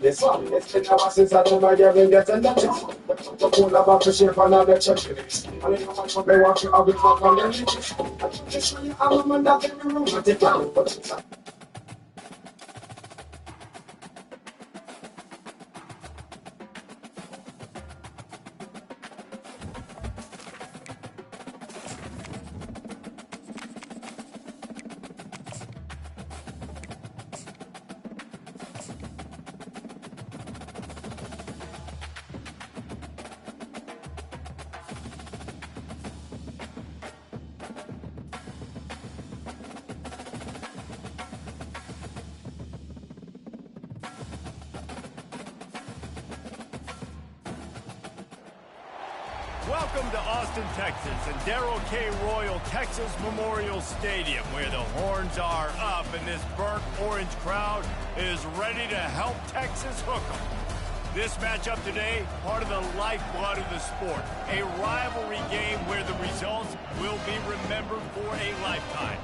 This one, it's been ever since I don't mind getting the text. The phone about to shape another checklist. And if you want to be walking, I'll be talking on the list. I just show you I'm a man that can be romantic. But it's Welcome to Austin, Texas, and Darrell K. Royal Texas Memorial Stadium, where the horns are up and this burnt orange crowd is ready to help Texas hook 'em. This matchup today, part of the lifeblood of the sport, a rivalry game where the results will be remembered for a lifetime.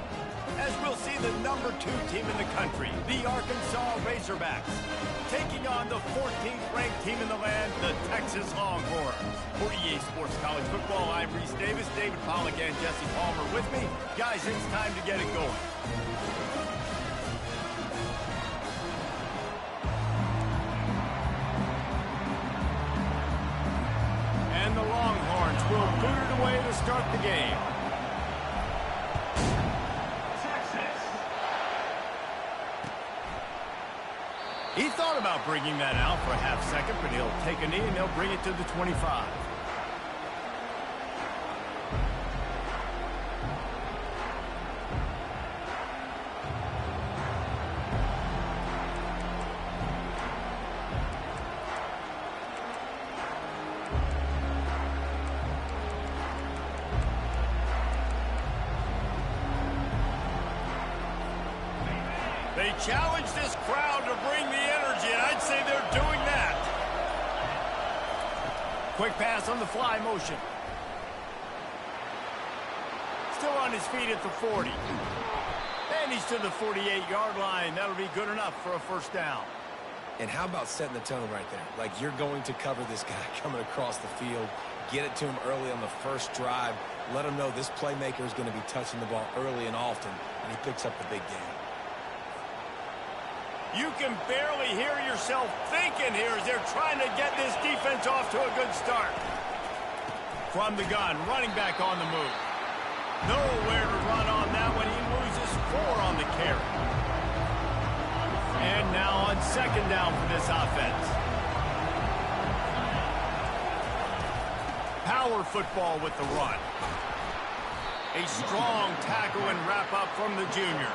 As we'll see the number 2 team in the country, the Arkansas Razorbacks, taking on the 14th ranked team in the land, the Texas Longhorns. For EA Sports College Football, I'm Reese Davis, David Pollack, and Jesse Palmer with me. Guys, it's time to get it going. And the Longhorns will boot it away to start the game. He thought about bringing that out for a half second, but he'll take a knee and they'll bring it to the 25. They challenge this crowd to bring the energy, and I'd say they're doing that. Quick pass on the fly motion. Still on his feet at the 40. And he's to the 48-yard line. That'll be good enough for a first down. And how about setting the tone right there? Like, you're going to cover this guy coming across the field. Get it to him early on the first drive. Let him know this playmaker is going to be touching the ball early and often, and he picks up the big game. You can barely hear yourself thinking here as they're trying to get this defense off to a good start. From the gun, running back on the move. Nowhere to run on that one. He loses 4 on the carry. And now on second down for this offense. Power football with the run. A strong tackle and wrap up from the junior.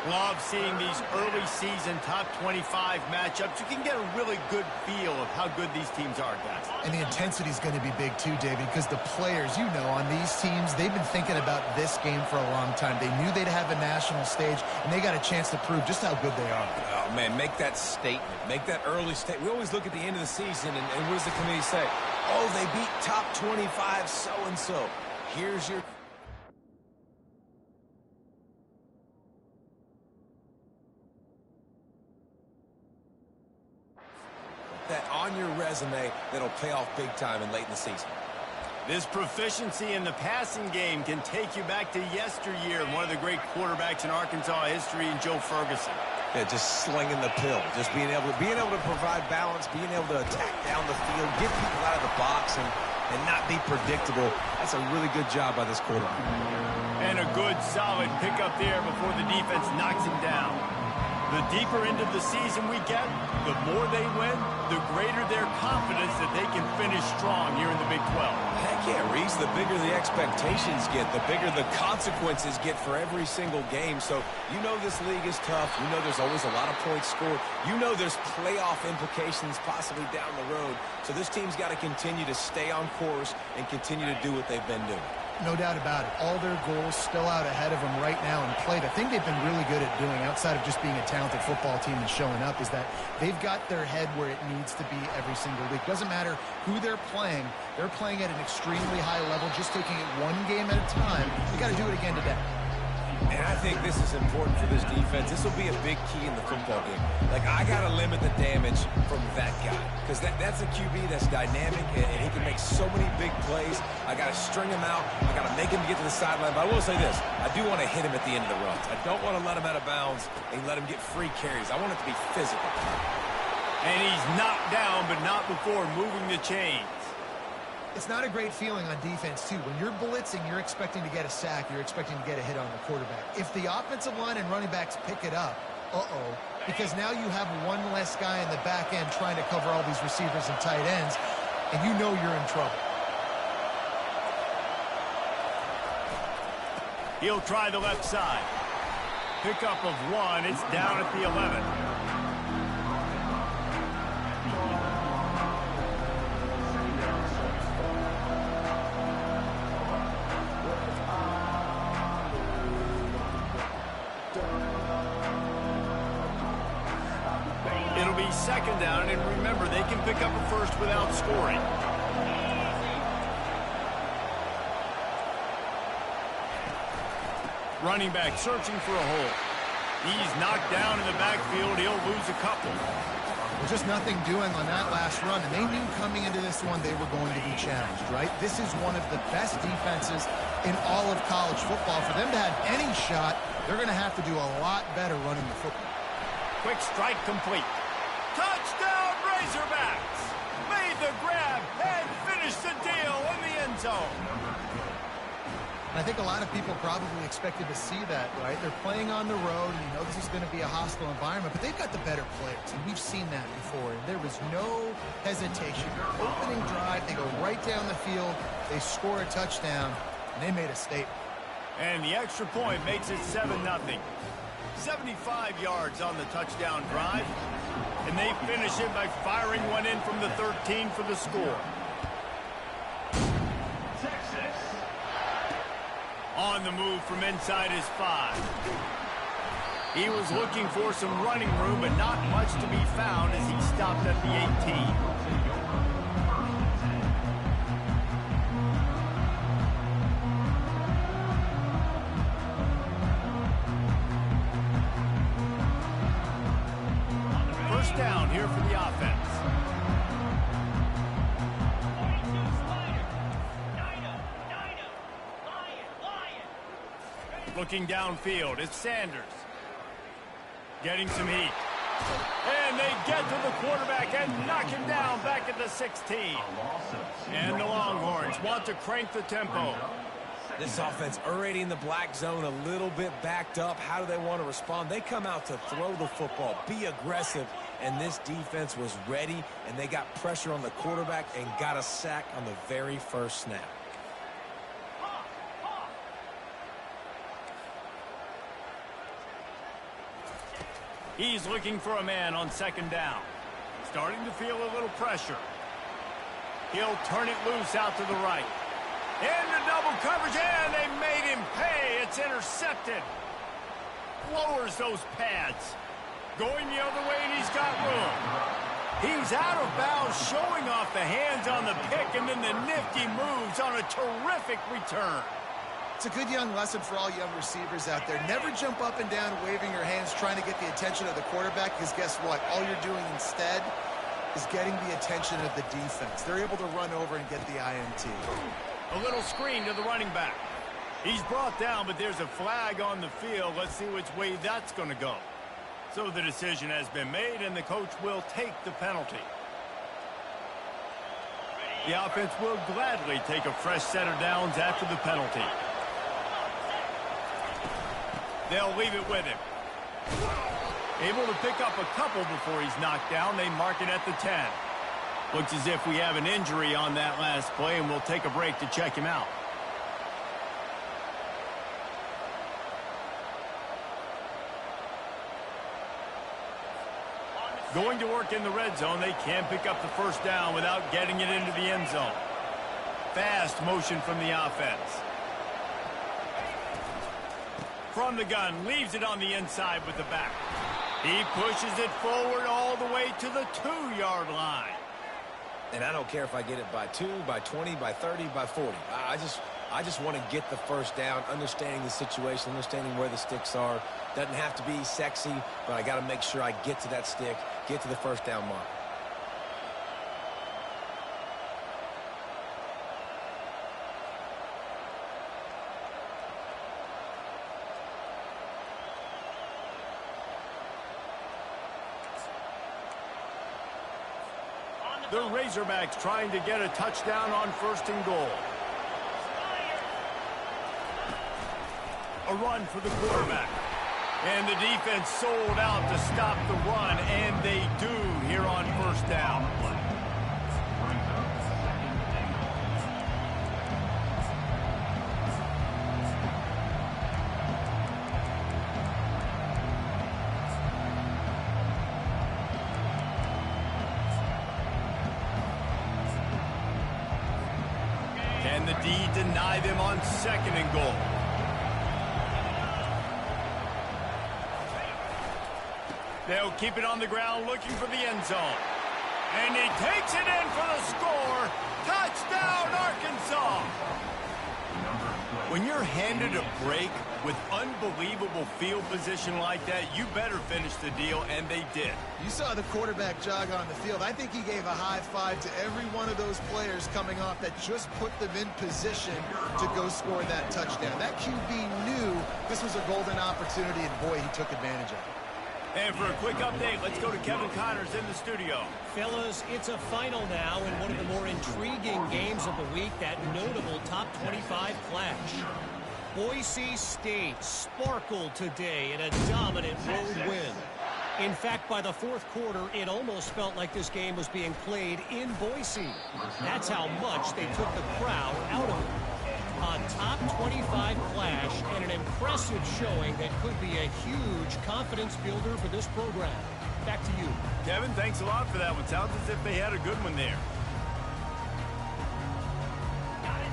Love seeing these early season top 25 matchups. You can get a really good feel of how good these teams are, guys. And the intensity is going to be big too, David, because the players, you know, on these teams, they've been thinking about this game for a long time. They knew they'd have a national stage, and they got a chance to prove just how good they are. Oh, man, make that statement. Make that early statement. We always look at the end of the season, and what does the committee say? Oh, they beat top 25 so-and-so. Here's your... that on your resume that'll pay off big time and late in the season. This proficiency in the passing game can take you back to yesteryear and one of the great quarterbacks in Arkansas history, in Joe Ferguson. Yeah, just slinging the pill, just being able to provide balance, being able to attack down the field, get people out of the box, and not be predictable. That's a really good job by this quarterback. And a good, solid pickup there before the defense knocks him down. The deeper into the season we get, the more they win, the greater their confidence that they can finish strong here in the Big 12. Heck yeah, Reese, the bigger the expectations get, the bigger the consequences get for every single game. So you know this league is tough. You know there's always a lot of points scored. You know there's playoff implications possibly down the road. So this team's got to continue to stay on course and continue to do what they've been doing. No doubt about it. All their goals still out ahead of them right now and played. I think they've been really good at doing, outside of just being a talented football team and showing up, is that they've got their head where it needs to be every single week. Doesn't matter who they're playing at an extremely high level, just taking it one game at a time. You got to do it again today. And I think this is important for this defense. This will be a big key in the football game. Like, I got to limit the damage from that guy because that's a QB that's dynamic, and he can make so many big plays. I got to string him out. I got to make him get to the sideline. But I will say this. I do want to hit him at the end of the runs. I don't want to let him out of bounds and let him get free carries. I want it to be physical. And he's knocked down, but not before moving the chains. It's not a great feeling on defense, too. When you're blitzing, you're expecting to get a sack. You're expecting to get a hit on the quarterback. If the offensive line and running backs pick it up, because now you have one less guy in the back end trying to cover all these receivers and tight ends, and you know you're in trouble. He'll try the left side. Pickup of 1. It's down at the 11. It'll be second down, and remember, they can pick up a first without scoring. Running back searching for a hole. He's knocked down in the backfield. He'll lose a couple. There's just nothing doing on that last run, and they knew coming into this one they were going to be challenged, right? This is one of the best defenses in all of college football. For them to have any shot, they're going to have to do a lot better running the football. Quick strike complete. Touchdown, Razorbacks! Made the grab and finished the deal in the end zone. And I think a lot of people probably expected to see that, right? They're playing on the road, and you know this is going to be a hostile environment, but they've got the better players, and we've seen that before. And there was no hesitation. Opening drive, they go right down the field, they score a touchdown, and they made a statement. And the extra point makes it 7-0. 75 yards on the touchdown drive, and they finish it by firing one in from the 13 for the score. Texas. On the move from inside his 5. He was looking for some running room, but not much to be found as he stopped at the 18. Down here for the offense. Looking downfield, it's Sanders. Getting some heat. And they get to the quarterback and knock him down back at the 16. And the Longhorns want to crank the tempo. This offense already in the black zone, a little bit backed up. How do they want to respond? They come out to throw the football, be aggressive, and this defense was ready, and they got pressure on the quarterback and got a sack on the very first snap. He's looking for a man on second down. Starting to feel a little pressure. He'll turn it loose out to the right. Into double coverage, and they made him pay. It's intercepted. Lowers those pads. Going the other way, and he's got room. He's out of bounds, showing off the hands on the pick, and then the nifty moves on a terrific return. It's a good young lesson for all young receivers out there. Never jump up and down waving your hands trying to get the attention of the quarterback, because guess what? All you're doing instead is getting the attention of the defense. They're able to run over and get the INT. A little screen to the running back. He's brought down, but there's a flag on the field. Let's see which way that's going to go. So the decision has been made, and the coach will take the penalty. The offense will gladly take a fresh set of downs after the penalty. They'll leave it with him. Able to pick up a couple before he's knocked down. They mark it at the 10. Looks as if we have an injury on that last play, and we'll take a break to check him out. Going to work in the red zone. They can't pick up the first down without getting it into the end zone. Fast motion from the offense. From the gun, leaves it on the inside with the back. He pushes it forward all the way to the 2-yard line. And I don't care if I get it by 2, by 20, by 30, by 40. I just I just want to get the first down, understanding the situation, understanding where the sticks are. Doesn't have to be sexy, but I got to make sure I get to that stick, get to the first down mark. The Razorbacks trying to get a touchdown on 1st and goal. A run for the quarterback. And the defense sold out to stop the run, and they do here on 1st down. Can the D deny them on 2nd and goal? They'll keep it on the ground looking for the end zone. And he takes it in for the score. Touchdown, Arkansas! When you're handed a break with unbelievable field position like that, you better finish the deal, and they did. You saw the quarterback jog on the field. I think he gave a high five to every one of those players coming off that just put them in position to go score that touchdown. That QB knew this was a golden opportunity, and boy, he took advantage of it. And for a quick update, let's go to Kevin Connors in the studio. Fellas, it's a final now in one of the more intriguing games of the week, that notable top 25 clash. Boise State sparkled today in a dominant road win. In fact, by the 4th quarter, it almost felt like this game was being played in Boise. That's how much they took the crowd out of it. A top 25 clash and an impressive showing that could be a huge confidence builder for this program. Back to you. Kevin, thanks a lot for that one. Sounds as if they had a good one there.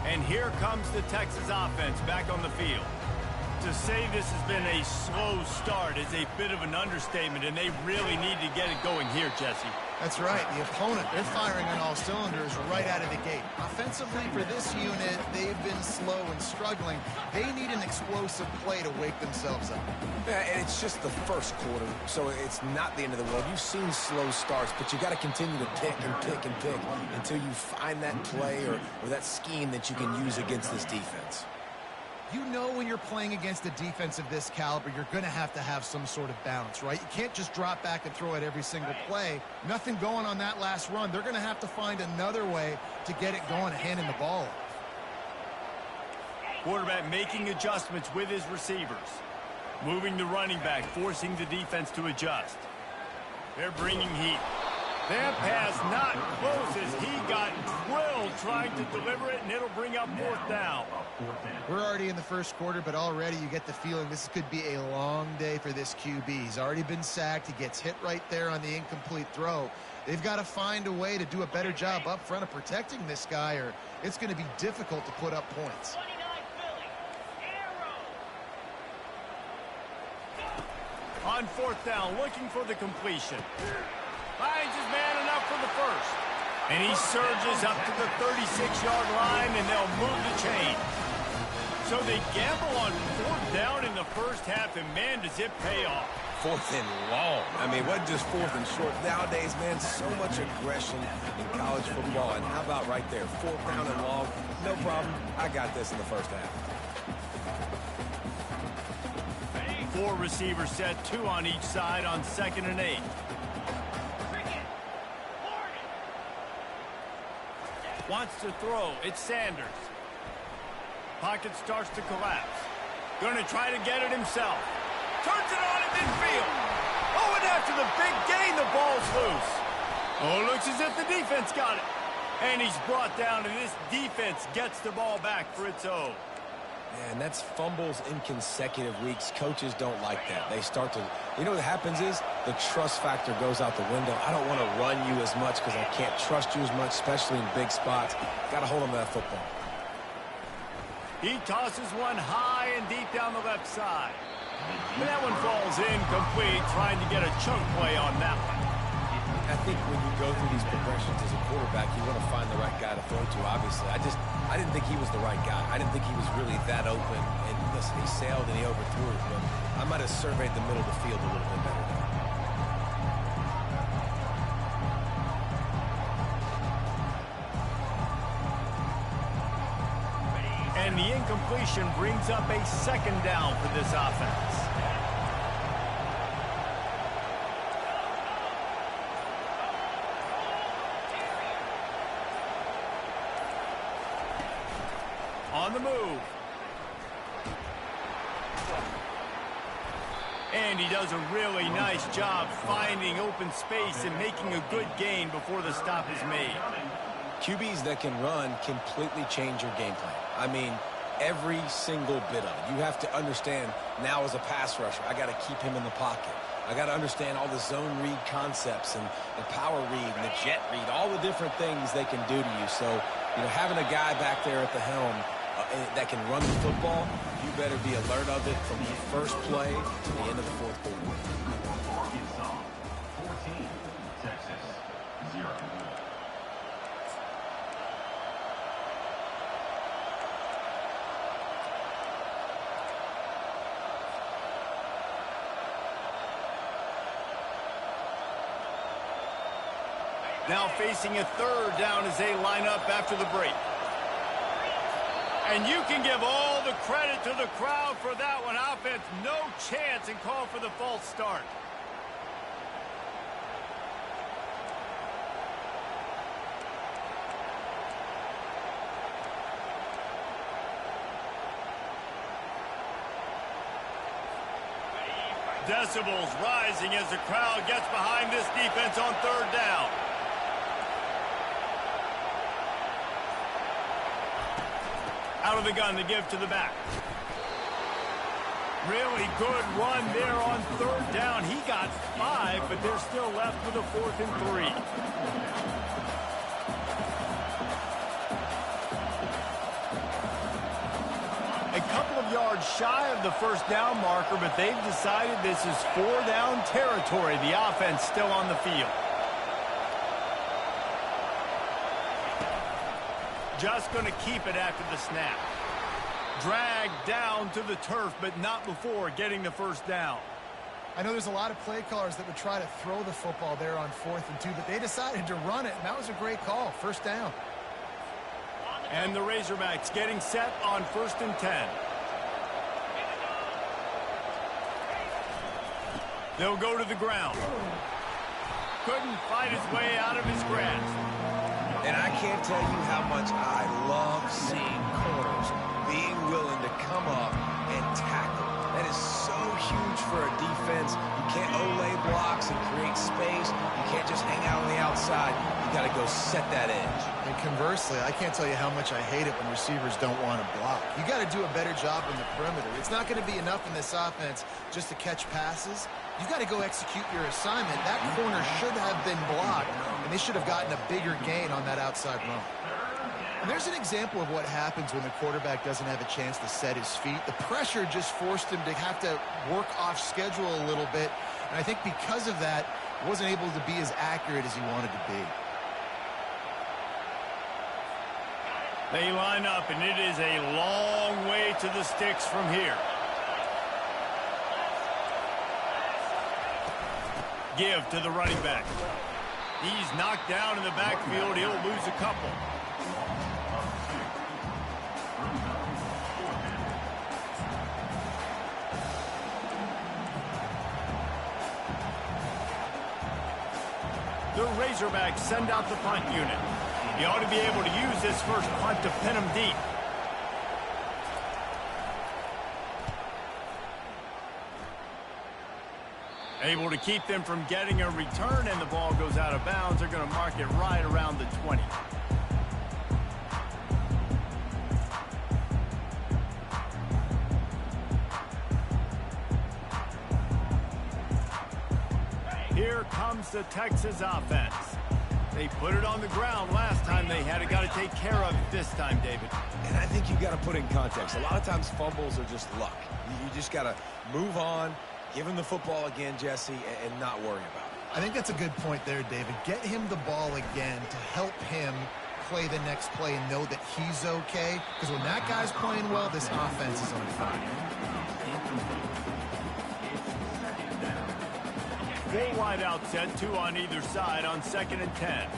And here comes the Texas offense back on the field. To say this has been a slow start is a bit of an understatement, and they really need to get it going here, Jesse. That's right. The opponent, they're firing on all cylinders right out of the gate. Offensively, for this unit, they've been slow and struggling. They need an explosive play to wake themselves up. Yeah, and it's just the 1st quarter, so it's not the end of the world. You've seen slow starts, but you got to continue to pick and pick and pick until you find that play or that scheme that you can use against this defense. You know when you're playing against a defense of this caliber, you're going to have some sort of balance, right? You can't just drop back and throw it every single play. Nothing going on that last run. They're going to have to find another way to get it going and handing the ball off. Quarterback making adjustments with his receivers. Moving the running back, forcing the defense to adjust. They're bringing heat. That pass not close as he got drilled trying to deliver it, and it'll bring up 4th down. We're already in the 1st quarter, but already you get the feeling this could be a long day for this QB. He's already been sacked. He gets hit right there on the incomplete throw. They've got to find a way to do a better job up front of protecting this guy, or it's going to be difficult to put up points. On 4th down, looking for the completion. Finds his man enough for the 1st. And he surges up to the 36-yard line, and they'll move the chain. So they gamble on 4th down in the 1st half, and man, does it pay off. 4th and long. I mean, what just 4th and short? Nowadays, man, so much aggression in college football. And how about right there? 4th down and long. No problem. I got this in the 1st half. 4 receivers set, 2 on each side on 2nd and 8. Wants to throw. It's Sanders. Pocket starts to collapse. Going to try to get it himself. Turns it on in midfield. Oh, and after the big gain, the ball's loose. Oh, looks as if the defense got it. And he's brought down, and this defense gets the ball back for its own. Man, that's fumbles in consecutive weeks. Coaches don't like that. They start to, you know what happens is the trust factor goes out the window. I don't want to run you as much because I can't trust you as much, especially in big spots. Got to hold on to that football. He tosses one high and deep down the left side. And that one falls incomplete, trying to get a chunk play on that one. I think when you go through these progressions as a quarterback, you want to find the right guy to throw to, obviously. I didn't think he was the right guy. I didn't think he was really that open. And listen, he sailed and he overthrew it, but I might have surveyed the middle of the field a little bit better there. And the incompletion brings up a second down for this offense. On the move. And he does a really nice job finding open space and making a good gain before the stop is made. QBs that can run completely change your game plan. I mean, every single bit of it. You have to understand now as a pass rusher, I got to keep him in the pocket. I got to understand all the zone read concepts and the power read and the jet read, all the different things they can do to you. So, you know, having a guy back there at the helm that can run the football, you better be alert of it from the first play to the end of the fourth quarter. Now facing a third down as they line up after the break. And you can give all the credit to the crowd for that one. Offense, no chance, and call for the false start. Decibels rising as the crowd gets behind this defense on third down. Out of the gun to give to the back. Really good run there on third down. He got 5, but they're still left with a 4th and 3. A couple of yards shy of the first down marker, but they've decided this is 4-down territory. The offense still on the field. Just going to keep it after the snap. Dragged down to the turf, but not before getting the first down. I know there's a lot of play callers that would try to throw the football there on 4th and 2, but they decided to run it, and that was a great call. First down. And the Razorbacks getting set on 1st and 10. They'll go to the ground. Couldn't fight his way out of his grasp. And I can't tell you how much I love seeing corners being willing to come up and tackle. That is so huge for a defense. You can't olay blocks and create space. You can't just hang out on the outside. You got to go set that edge. And conversely, I can't tell you how much I hate it when receivers don't want to block. You got to do a better job on the perimeter. It's not going to be enough in this offense just to catch passes. You got to go execute your assignment. That corner should have been blocked, and they should have gotten a bigger gain on that outside run. And there's an example of what happens when the quarterback doesn't have a chance to set his feet. The pressure just forced him to have to work off schedule a little bit, and I think because of that, he wasn't able to be as accurate as he wanted to be. They line up, and it is a long way to the sticks from here. Give to the running back. He's knocked down in the backfield. He'll lose a couple. The Razorbacks send out the punt unit. He ought to be able to use this first punt to pin him deep. Able to keep them from getting a return, and the ball goes out of bounds. They're going to mark it right around the 20. Here comes the Texas offense. They put it on the ground last time. They had it. Got to take care of it this time, David. And I think you got to put in context. A lot of times fumbles are just luck. You just got to move on. Give him the football again, Jesse, and not worry about it. I think that's a good point there, David. Get him the ball again to help him play the next play and know that he's okay. Because when that guy's playing well, this offense is on fire. Full wide out set, 2 on either side on 2nd and 10.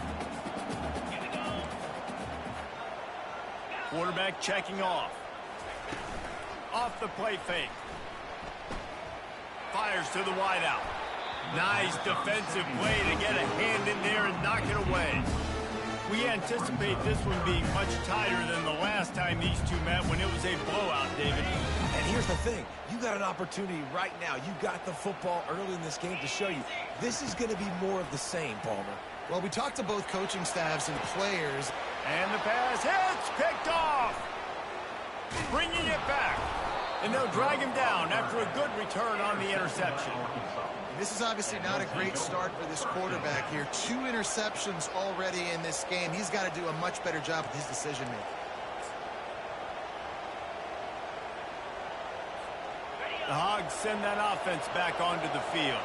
Quarterback checking off. Off the play fake. Fires to the wide out. Nice defensive play to get a hand in there and knock it away. We anticipate this one being much tighter than the last time these two met when it was a blowout, David. And here's the thing. You got an opportunity right now. You got the football early in this game to show you this is going to be more of the same, Palmer. Well, we talked to both coaching staffs and players. And the pass hits, picked off. Bringing it back. And they'll drag him down after a good return on the interception. This is obviously not a great start for this quarterback here. 2 interceptions already in this game. He's got to do a much better job with his decision-making. The Hogs send that offense back onto the field.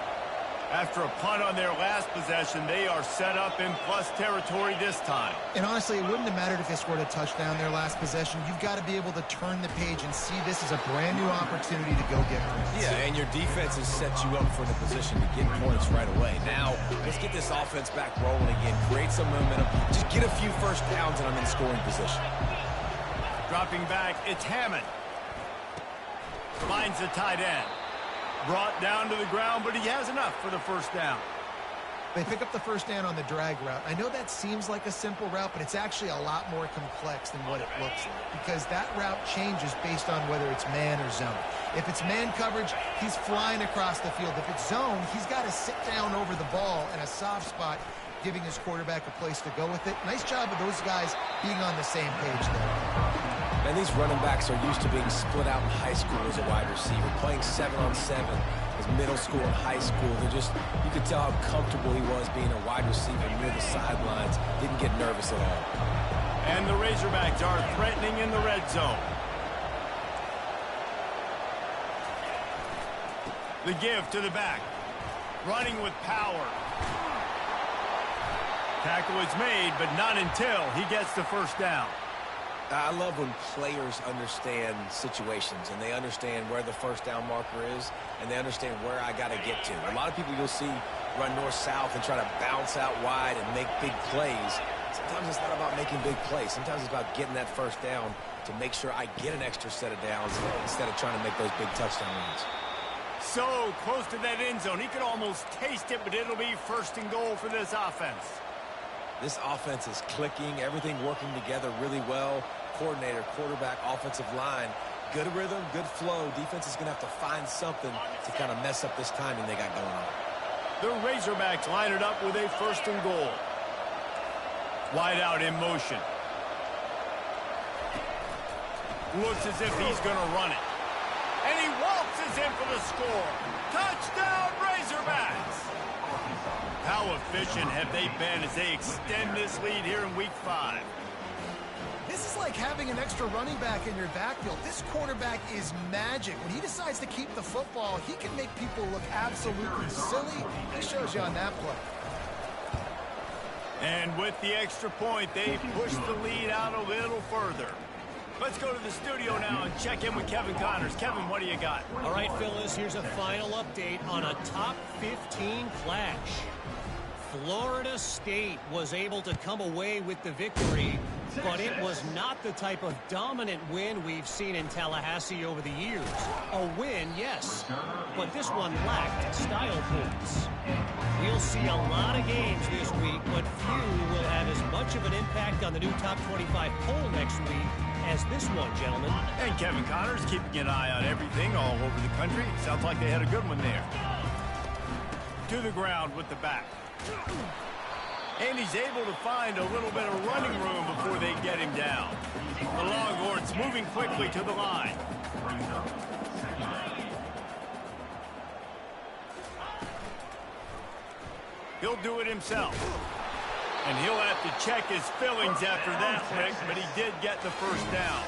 After a punt on their last possession, they are set up in plus territory this time. And honestly, it wouldn't have mattered if they scored a touchdown their last possession. You've got to be able to turn the page and see this as a brand new opportunity to go get points. Yeah, and your defense has set you up for the position to get points right away. Now, let's get this offense back rolling again. Create some momentum. Just get a few first downs and I'm in scoring position. Dropping back, it's Hammond. Finds the tight end. Brought down to the ground, but he has enough for the first down. They pick up the first down on the drag route. I know that seems like a simple route, but it's actually a lot more complex than what it looks like, because that route changes based on whether it's man or zone. If it's man coverage, he's flying across the field. If it's zone, he's got to sit down over the ball in a soft spot, giving his quarterback a place to go with it. Nice job of those guys being on the same page there. And these running backs are used to being split out in high school as a wide receiver, playing 7-on-7 as middle school and high school. You could tell how comfortable he was being a wide receiver near the sidelines. Didn't get nervous at all. And the Razorbacks are threatening in the red zone. The give to the back. Running with power. Tackle is made, but not until he gets the first down. I love when players understand situations and they understand where the first down marker is and they understand where I got to get to. A lot of people you'll see run north-south and try to bounce out wide and make big plays. Sometimes it's not about making big plays. Sometimes it's about getting that first down to make sure I get an extra set of downs instead of trying to make those big touchdown runs. So close to that end zone. He could almost taste it, but it'll be 1st and goal for this offense. This offense is clicking, everything working together really well. Coordinator, quarterback, offensive line, good rhythm, good flow. Defense is going to have to find something to kind of mess up this timing they got going on. The Razorbacks line it up with a 1st and goal. Wide out in motion. Looks as if he's going to run it. And he waltzes in for the score. Touchdown, Razorbacks! How efficient have they been as they extend this lead here in Week 5? This is like having an extra running back in your backfield. This quarterback is magic. When he decides to keep the football, he can make people look absolutely silly. He shows you on that play. And with the extra point, they push the lead out a little further. Let's go to the studio now and check in with Kevin Connors. Kevin, what do you got? All right, Phyllis, here's a final update on a top 15 clash. Florida State was able to come away with the victory, but it was not the type of dominant win we've seen in Tallahassee over the years. A win, yes, but this one lacked style points. We'll see a lot of games this week, but few will have as much of an impact on the new top 25 poll next week as this one, gentlemen. And Kevin Connors keeping an eye on everything all over the country. Sounds like they had a good one there. To the ground with the back. And he's able to find a little bit of running room before they get him down. The Longhorns moving quickly to the line. He'll do it himself. And he'll have to check his fillings after that, Rick, but he did get the first down.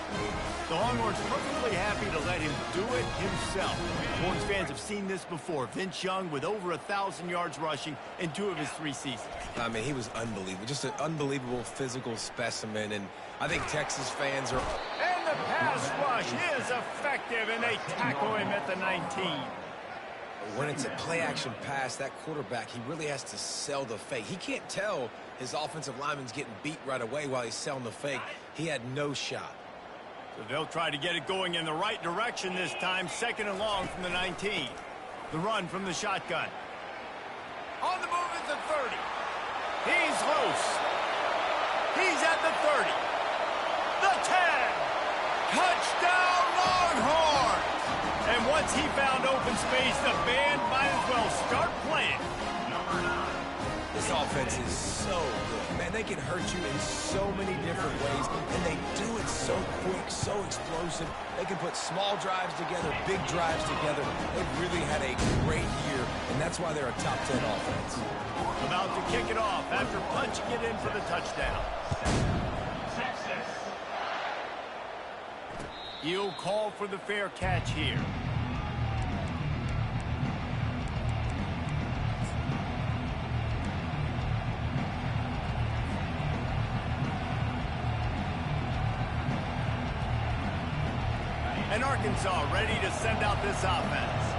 The Longhorns perfectly happy to let him do it himself. Horns fans have seen this before. Vince Young with over 1,000 yards rushing in 2 of his 3 seasons. I mean, he was unbelievable. Just an unbelievable physical specimen. And I think Texas fans are... And the pass rush is effective, and they tackle him at the 19. When it's a play-action pass, that quarterback, he really has to sell the fake. He can't tell his offensive lineman's getting beat right away while he's selling the fake. He had no shot. So they'll try to get it going in the right direction this time. 2nd and long from the 19. The run from the shotgun. On the move at the 30. He's loose. He's at the 30. The 10. Touchdown, Longhorns! And once he found open space, the band might as well start playing. This offense is so good. Man, they can hurt you in so many different ways, and they do it so quick, so explosive. They can put small drives together, big drives together. They've really had a great year, and that's why they're a top 10 offense. About to kick it off after punching it in for the touchdown. He'll call for the fair catch here. And Arkansas ready to send out this offense.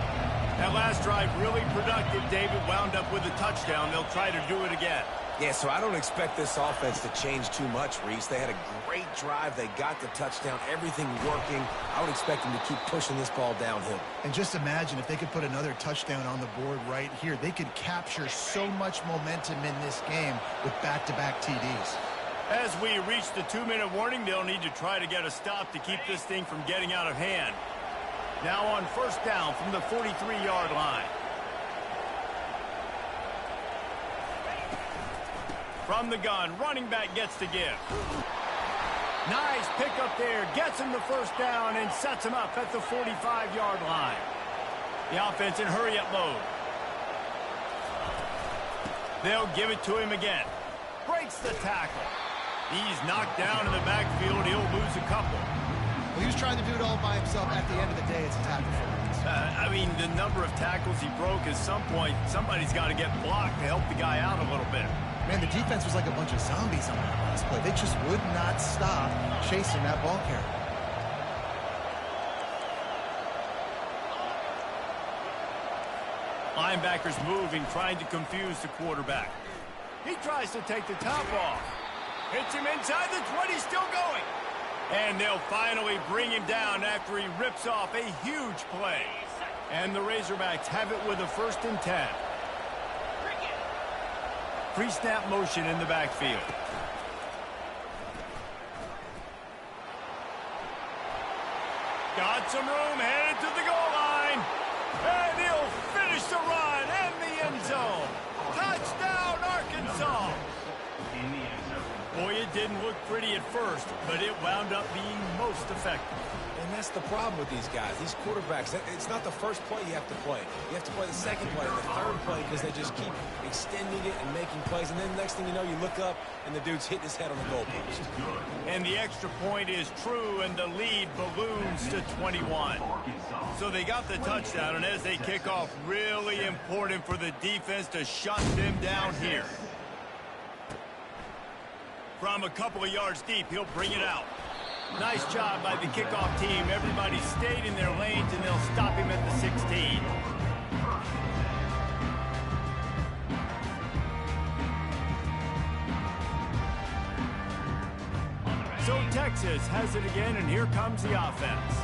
That last drive really productive. David wound up with a touchdown. They'll try to do it again. Yeah, so I don't expect this offense to change too much, Reese. They had a great drive. They got the touchdown. Everything working. I would expect them to keep pushing this ball downhill. And just imagine if they could put another touchdown on the board right here. They could capture so much momentum in this game with back-to-back TDs. As we reach the 2-minute warning, they'll need to try to get a stop to keep this thing from getting out of hand. Now on 1st down from the 43-yard line. From the gun, running back gets to give. Nice pickup there, gets him the 1st down and sets him up at the 45-yard line. The offense in hurry-up mode. They'll give it to him again. Breaks the tackle. He's knocked down in the backfield. He'll lose a couple. Well, he was trying to do it all by himself. At the end of the day, it's a tackle for him. I mean, the number of tackles he broke, at some point, somebody's got to get blocked to help the guy out a little bit. Man, the defense was like a bunch of zombies on that last play. They just would not stop chasing that ball carrier. Linebackers moving, trying to confuse the quarterback. He tries to take the top off. Hits him inside the 20, still going. And they'll finally bring him down after he rips off a huge play. And the Razorbacks have it with a 1st and 10. Pre-snap motion in the backfield. Got some room, headed to the goal line. And he'll finish the run in the end zone. Touchdown, Arkansas. Boy, it didn't look pretty at first, but it wound up being most effective. And that's the problem with these guys, these quarterbacks. It's not the first play you have to play. You have to play the second play and the third play because they just keep extending it and making plays. And then the next thing you know, you look up and the dude's hitting his head on the goalpost. And the extra point is true, and the lead balloons to 21. So they got the touchdown, and as they kick off, really important for the defense to shut them down here. From a couple of yards deep, he'll bring it out. Nice job by the kickoff team. Everybody stayed in their lanes, and they'll stop him at the 16. So Texas has it again, and here comes the offense.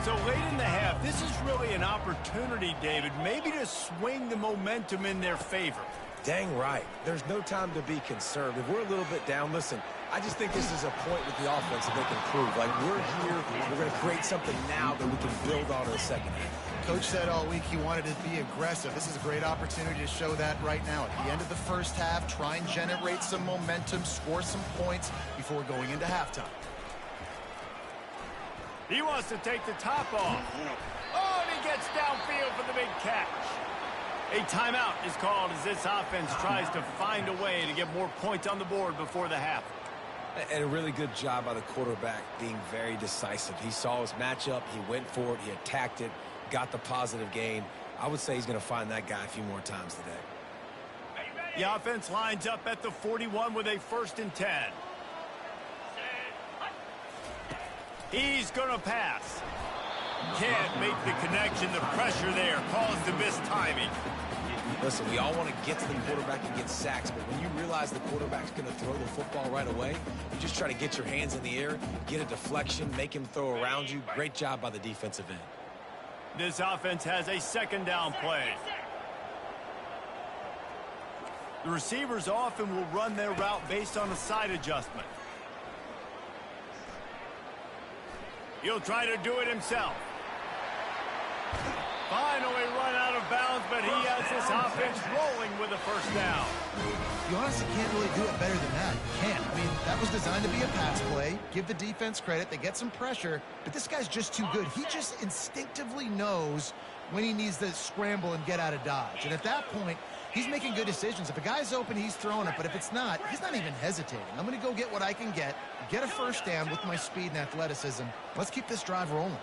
So late in the half, this is really an opportunity, David, maybe to swing the momentum in their favor. Dang right. There's no time to be conservative. We're a little bit down. Listen, I just think this is a point with the offense that they can prove. Like, we're here, we're going to create something now that we can build on in the second half. Coach said all week he wanted to be aggressive. This is a great opportunity to show that right now. At the end of the first half, try and generate some momentum, score some points before going into halftime. He wants to take the top off. Oh, and he gets downfield for the big catch. A timeout is called as this offense tries to find a way to get more points on the board before the half. And a really good job by the quarterback being very decisive. He saw his matchup, he went for it, he attacked it, got the positive gain. I would say he's going to find that guy a few more times today. The offense lines up at the 41 with a 1st and 10. He's going to pass. Can't make the connection. The pressure there caused the missed timing. Listen, we all want to get to the quarterback and get sacks, but when you realize the quarterback's going to throw the football right away, you just try to get your hands in the air, get a deflection, make him throw around you. Great job by the defensive end. This offense has a 2nd down play. The receivers often will run their route based on a side adjustment. He'll try to do it himself. Finally run out of bounds, but he has this offense rolling with a 1st down. You honestly can't really do it better than that. You can't. I mean, that was designed to be a pass play. Give the defense credit. They get some pressure, but this guy's just too good. He just instinctively knows when he needs to scramble and get out of dodge. And at that point, he's making good decisions. If a guy's open, he's throwing it. But if it's not, he's not even hesitating. I'm going to go get what I can get a 1st down with my speed and athleticism. Let's keep this drive rolling.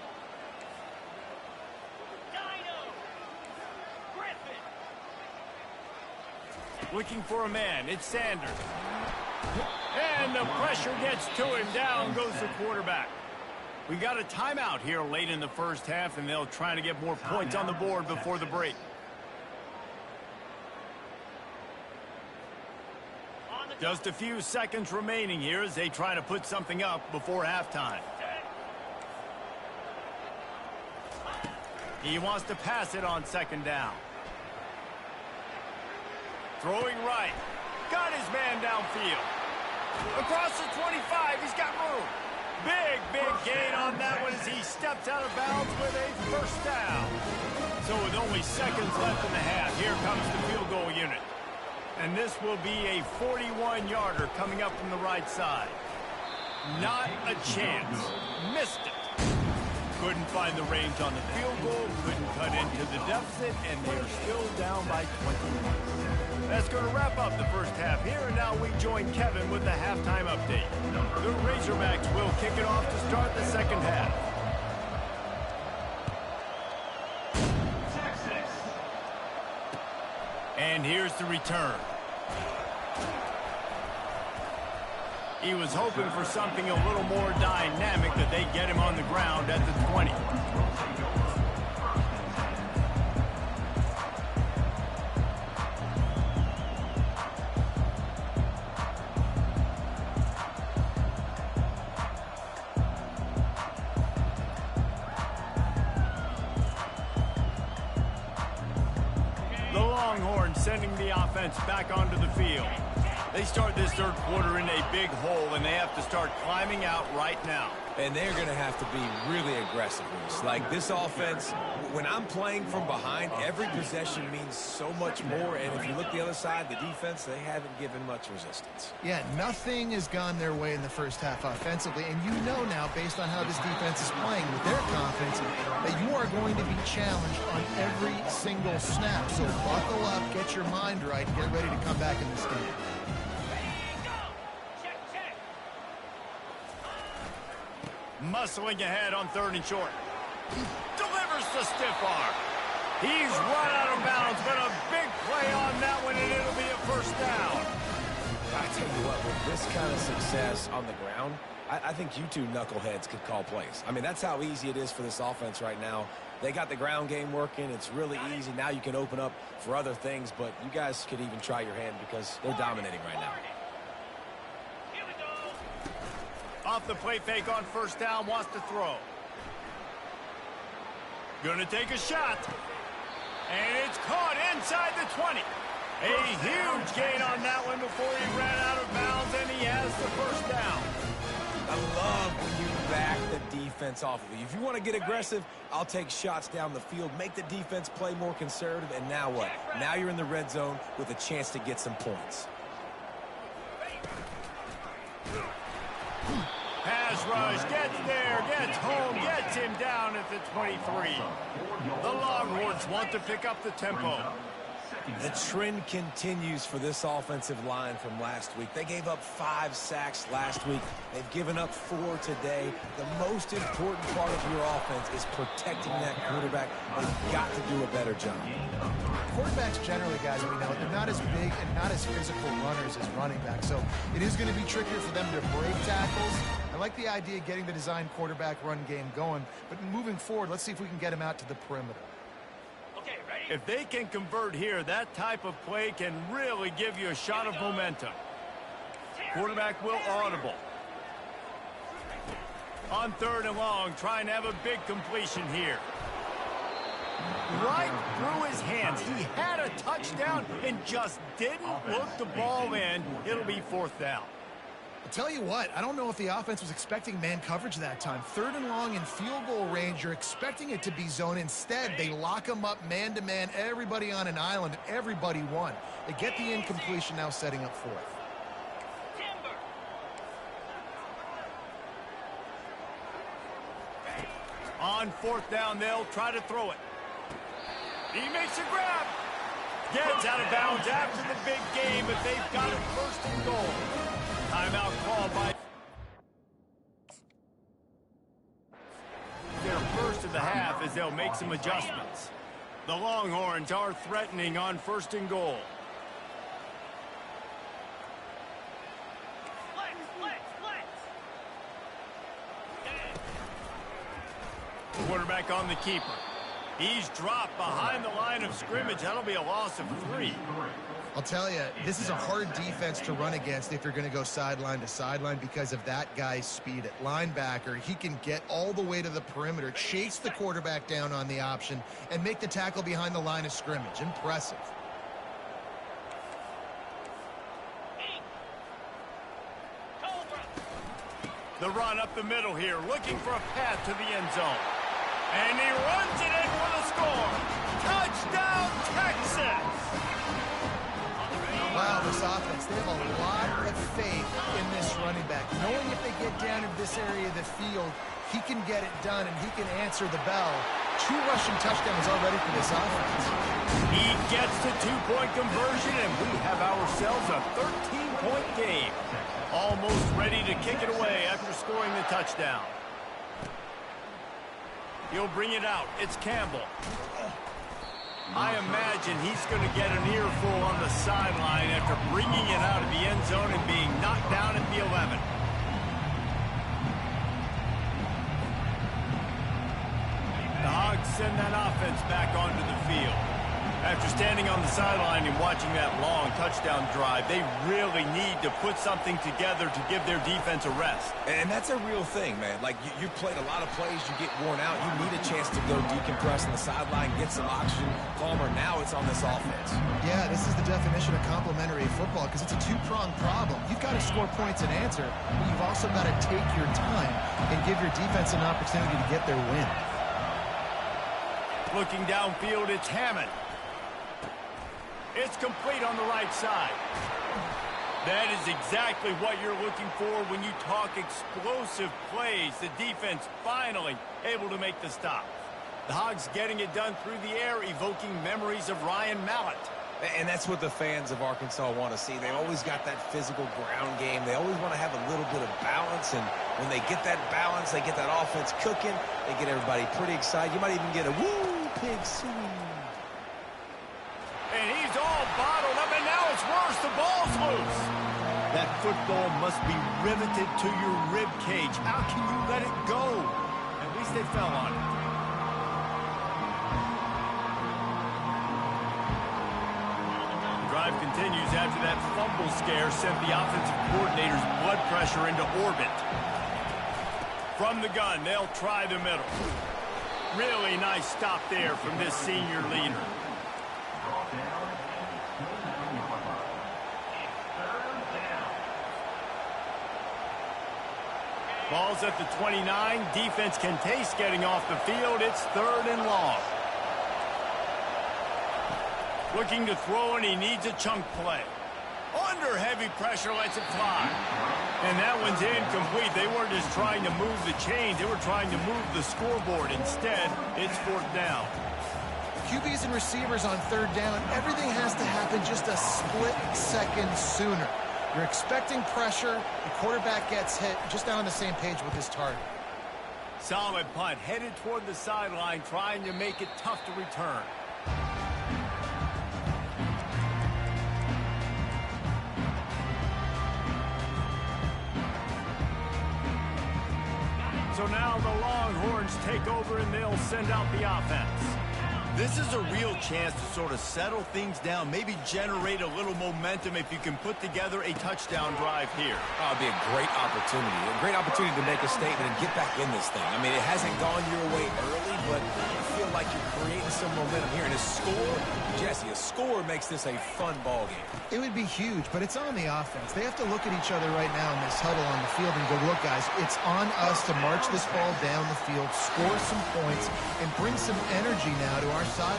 Looking for a man. It's Sanders. And the pressure gets to him. Down goes the quarterback. We got a timeout here late in the 1st half, and they'll try to get more points on the board before the break. Just a few seconds remaining here as they try to put something up before halftime. He wants to pass it on 2nd down. Throwing right. Got his man downfield. Across the 25, he's got room. Big gain on that one as he steps out of bounds with a 1st down. So with only seconds left in the half, here comes the field goal unit. And this will be a 41-yarder coming up from the right side. Not a chance. Missed it. Couldn't find the range on the field goal, couldn't cut into the deficit, and they're still down by 20. That's going to wrap up the 1st half here, and now we join Kevin with the halftime update. The Razorbacks will kick it off to start the 2nd half. And here's the return. He was hoping for something a little more dynamic, that they get him on the ground at the 20. Sending the offense back onto the field. They start this 3rd quarter in a big hole, and they have to start climbing out right now. And they're going to have to be really aggressive with this. Like this offense, when I'm playing from behind, every possession means so much more. And if you look the other side, the defense, they haven't given much resistance. Yeah, nothing has gone their way in the 1st half offensively. And you know now, based on how this defense is playing with their confidence, that you are going to be challenged on every single snap. So buckle up, get your mind right, and get ready to come back in this game. Muscling ahead on 3rd and short. Delivers the stiff arm. He's run out of bounds, but a big play on that one, and it'll be a 1st down. I tell you what, with this kind of success on the ground, I think you two knuckleheads could call plays. I mean, that's how easy it is for this offense right now. They got the ground game working. It's really easy. Now you can open up for other things, but you guys could even try your hand because they're dominating right now. Off the play fake on 1st down, wants to throw. Gonna take a shot. And it's caught inside the 20. A huge gain on that one before he ran out of bounds, and he has the 1st down. I love when you back the defense off of you. If you want to get aggressive, I'll take shots down the field, make the defense play more conservative, and now what? Now you're in the red zone with a chance to get some points. Pass rush, gets there, gets home, gets him down at the 23. The Longhorns want to pick up the tempo. The trend continues for this offensive line from last week. They gave up 5 sacks last week. They've given up 4 today. The most important part of your offense is protecting that quarterback. They've got to do a better job. Quarterbacks generally, guys, we know, they're not as big and not as physical runners as running backs, so it is going to be trickier for them to break tackles. I like the idea of getting the design quarterback run game going, but moving forward, let's see if we can get him out to the perimeter. If they can convert here, that type of play can really give you a shot of momentum. Quarterback will audible. On 3rd and long, trying to have a big completion here. Right through his hands. He had a touchdown and just didn't look the ball in. It'll be 4th down. I'll tell you what, I don't know if the offense was expecting man coverage that time. 3rd and long in field goal range, you're expecting it to be zone. Instead, they lock them up man-to-man, everybody on an island, and everybody won. They get the incompletion, now setting up 4th. On 4th down, they'll try to throw it. He makes a grab. Gets out of bounds after the big game, but they've got it 1st and goal. Timeout called by their first of the half as they'll make some adjustments. The Longhorns are threatening on 1st and goal. Quarterback on the keeper. He's dropped behind the line of scrimmage. That'll be a loss of 3. I'll tell you, this is a hard defense to run against if you're going to go sideline to sideline because of that guy's speed at linebacker. He can get all the way to the perimeter, chase the quarterback down on the option, and make the tackle behind the line of scrimmage. Impressive. The run up the middle here, looking for a path to the end zone. And he runs it in for the score. Touchdown, Texas! Wow, this offense, they have a lot of faith in this running back. Knowing if they get down into this area of the field, he can get it done and he can answer the bell. 2 rushing touchdowns already for this offense. He gets the 2-point conversion, and we have ourselves a 13-point game. Almost ready to kick it away after scoring the touchdown. He'll bring it out. It's Campbell. I imagine he's going to get an earful on the sideline after bringing it out of the end zone and being knocked down at the 11. The Hogs send that offense back onto the field. After standing on the sideline and watching that long touchdown drive, they really need to put something together to give their defense a rest. And that's a real thing, man. Like, you played a lot of plays, you get worn out, you need a chance to go decompress on the sideline, get some oxygen. Palmer, now it's on this offense. Yeah, this is the definition of complementary football because it's a 2-pronged problem. You've got to score points and answer, but you've also got to take your time and give your defense an opportunity to get their win. Looking downfield, it's Hammond. It's complete on the right side. That is exactly what you're looking for when you talk explosive plays. The defense finally able to make the stop. The Hogs getting it done through the air, evoking memories of Ryan Mallett. And that's what the fans of Arkansas want to see. They always got that physical ground game. They always want to have a little bit of balance. And when they get that balance, they get that offense cooking. They get everybody pretty excited. You might even get a woo pig swing. And he's all bottled up, and now it's worse. The ball's loose. That football must be riveted to your rib cage. How can you let it go? At least they fell on it. The drive continues after that fumble scare sent the offensive coordinator's blood pressure into orbit. From the gun, they'll try the middle. Really nice stop there from this senior leader. Ball's at the 29. Defense can taste getting off the field. It's 3rd and long. Looking to throw, and he needs a chunk play. Under heavy pressure, lets it fly. And that one's incomplete. They weren't just trying to move the chains. They were trying to move the scoreboard. Instead, it's 4th down. The QBs and receivers on third down, everything has to happen just a split second sooner. You're expecting pressure, the quarterback gets hit, just not on the same page with his target. Solid punt, headed toward the sideline, trying to make it tough to return. So now the Longhorns take over and they'll send out the offense. This is a real chance to sort of settle things down, maybe generate a little momentum if you can put together a touchdown drive here. Oh, it'd be a great opportunity to make a statement and get back in this thing. I mean, it hasn't gone your way early, but I feel like you're creating some momentum here. And a score, Jesse, a score makes this a fun ball game. It would be huge, but it's on the offense. They have to look at each other right now in this huddle on the field and go, look, guys, it's on us to march this ball down the field, score some points, and bring some energy now to our sideline.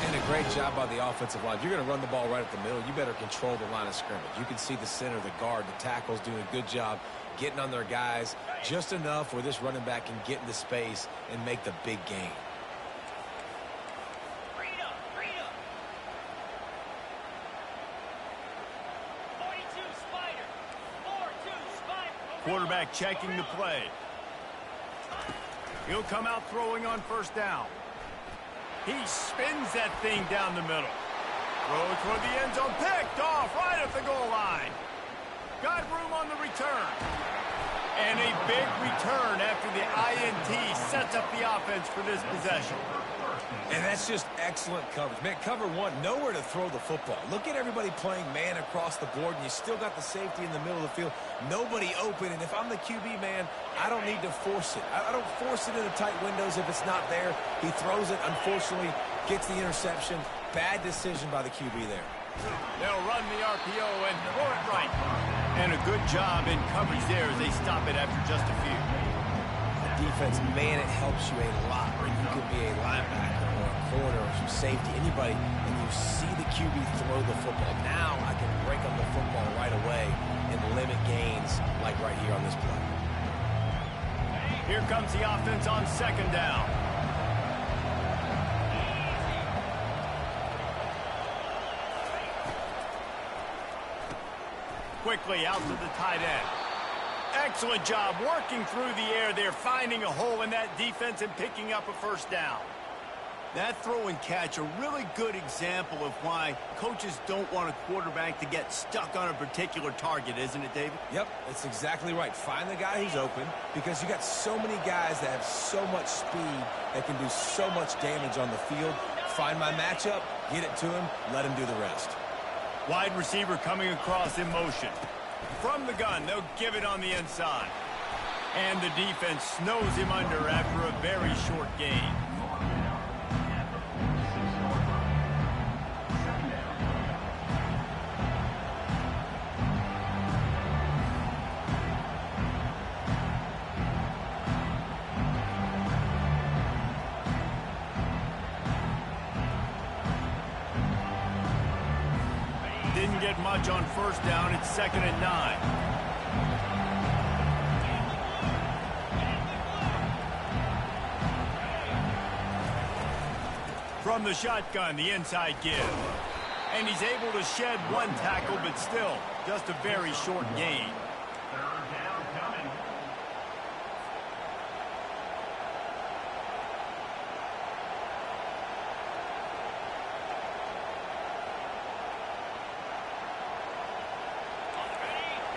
And a great job by the offensive line. If you're going to run the ball right at the middle, you better control the line of scrimmage. You can see the center, the guard, the tackles doing a good job getting on their guys just enough where this running back can get into space and make the big game. Quarterback checking the play. He'll come out throwing on first down. He spins that thing down the middle. Throw toward the end zone. Picked off right at the goal line. Got room on the return. And a big return after the INT sets up the offense for this possession. And that's just excellent coverage. Man, cover one, nowhere to throw the football. Look at everybody playing man across the board, and you still got the safety in the middle of the field. Nobody open, and if I'm the QB, man, I don't need to force it. I don't force it into tight windows if it's not there. He throws it, unfortunately, gets the interception. Bad decision by the QB there. They'll run the RPO and throw it right. And a good job in coverage there as they stop it after just a few. Defense, man, it helps you a lot when you can be a linebacker or a corner or some safety, anybody, and you see the QB throw the football. Now I can break on the football right away and limit gains like right here on this play. Here comes the offense on second down. Quickly out to the tight end. Excellent job working through the air there, finding a hole in that defense and picking up a first down. That throw and catch, a really good example of why coaches don't want a quarterback to get stuck on a particular target, isn't it, David? Yep, that's exactly right. Find the guy who's open because you got so many guys that have so much speed that can do so much damage on the field. Find my matchup, get it to him, let him do the rest. Wide receiver coming across in motion. From the gun, they'll give it on the inside. And the defense snows him under after a very short gain. Didn't get much on first down. It's 2nd and 9. From the shotgun, the inside give. And he's able to shed one tackle, but still just a very short gain.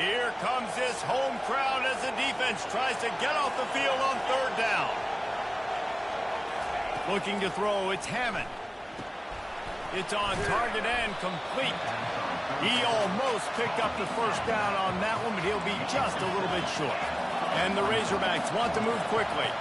Here comes this home crowd as the defense tries to get off the field on third down. Looking to throw, it's Hammond. It's on target and complete. He almost picked up the first down on that one, but he'll be just a little bit short. And the Razorbacks want to move quickly.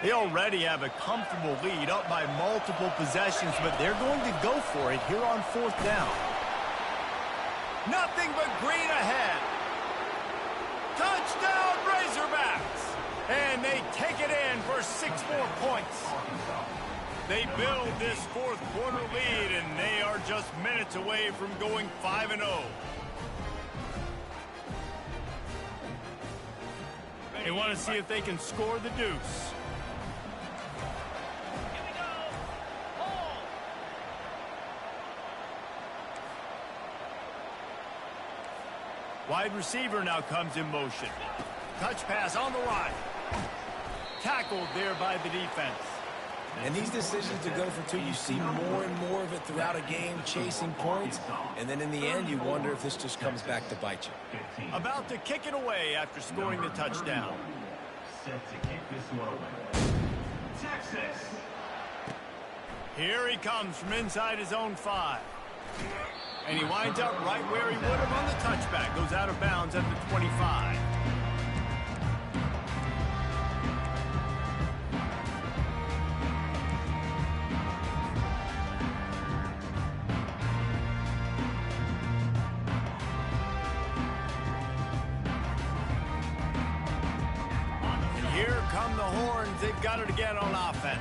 They already have a comfortable lead, up by multiple possessions, but they're going to go for it here on 4th down. Nothing but green ahead. Touchdown, Razorbacks! And they take it in for 6 more points. They build this 4th quarter lead, and they are just minutes away from going 5-0. They want to see if they can score the deuce. Wide receiver now comes in motion. Touch pass on the right. Tackled there by the defense. And these decisions to go for 2, you see more and more of it throughout a game, chasing points. And then in the end, you wonder if this just comes back to bite you. About to kick it away after scoring the touchdown. Set to kick this one away. Texas. Here he comes from inside his own 5. And he winds up right where he would have on the touchback. Goes out of bounds at the 25. And here come the horns. They've got it again on offense.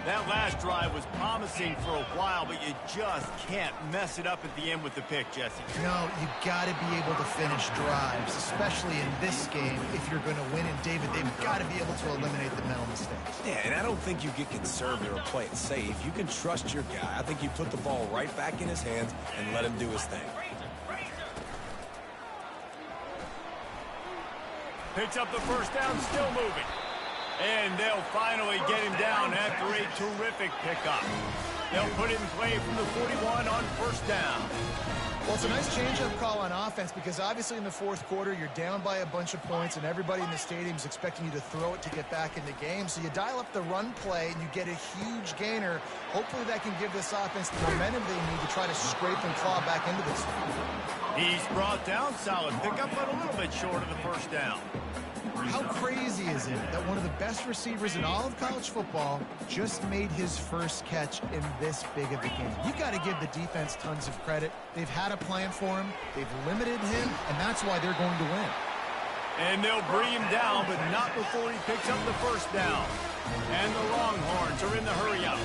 That last drive was promising for a while, but you just can't mess it up at the end with the pick, Jesse. No, you got to be able to finish drives, especially in this game. If you're going to win, and David, they've got to be able to eliminate the mental mistakes. Yeah, and I don't think you get conservative or play it safe. You can trust your guy. I think you put the ball right back in his hands and let him do his thing. Picks up the first down, still moving. And they'll finally get him down after a terrific pickup. They'll put it in play from the 41 on 1st down. Well, it's a nice change-up call on offense because obviously in the 4th quarter, you're down by a bunch of points and everybody in the stadium is expecting you to throw it to get back in the game. So you dial up the run play and you get a huge gainer. Hopefully that can give this offense the momentum they need to try to scrape and claw back into this one. He's brought down, solid pickup, but a little bit short of the 1st down. How crazy is it that one of the best receivers in all of college football just made his first catch in this big of a game? You got to give the defense tons of credit. They've had a plan for him. They've limited him, and that's why they're going to win. And they'll bring him down, but not before he picks up the 1st down. And the Longhorns are in the hurry-up.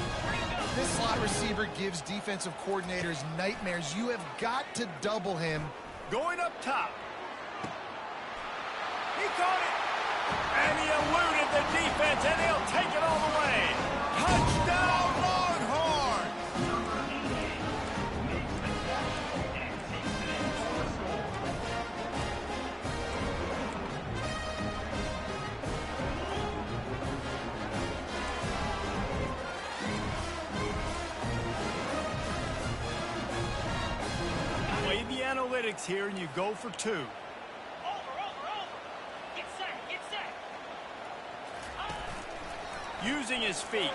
This slot receiver gives defensive coordinators nightmares. You have got to double him. Going up top. He caught it. And he eluded the defense, and he'll take it all the way. Touchdown, Longhorns! Play the analytics here, and you go for 2. Using his feet.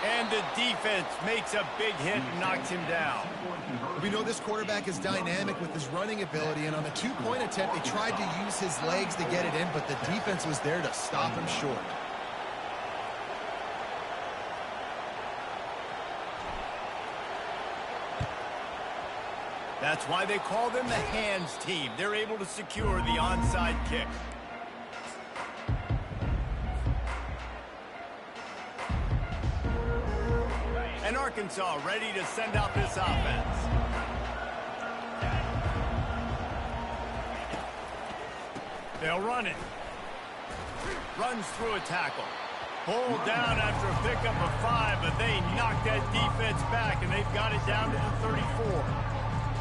And the defense makes a big hit and knocks him down. We know this quarterback is dynamic with his running ability, and on the 2-point attempt, they tried to use his legs to get it in, but the defense was there to stop him short. That's why they call them the hands team. They're able to secure the onside kick. And Arkansas ready to send out this offense. They'll run it. Runs through a tackle. Pulled down after a pickup of 5, but they knocked that defense back, and they've got it down to the 34.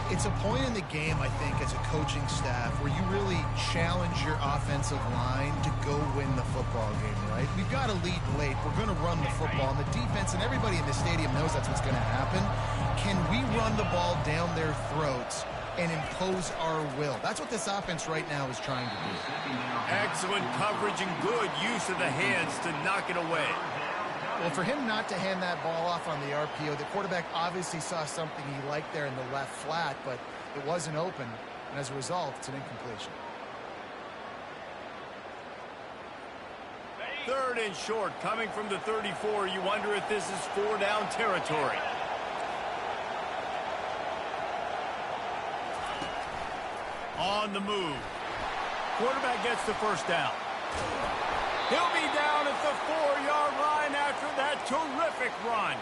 It's a point in the game, I think, as a coaching staff where you really challenge your offensive line to go win the football game, right? We've got to lead late. We're going to run the football, and the defense and everybody in the stadium knows that's what's going to happen. Can we run the ball down their throats and impose our will? That's what this offense right now is trying to do. Excellent coverage and good use of the hands to knock it away. Well, for him not to hand that ball off on the RPO, the quarterback obviously saw something he liked there in the left flat, but it wasn't open, and as a result, it's an incompletion. 3rd and short, coming from the 34. You wonder if this is 4-down territory. On the move. Quarterback gets the first down. He'll be down at the 4-yard line after that terrific run.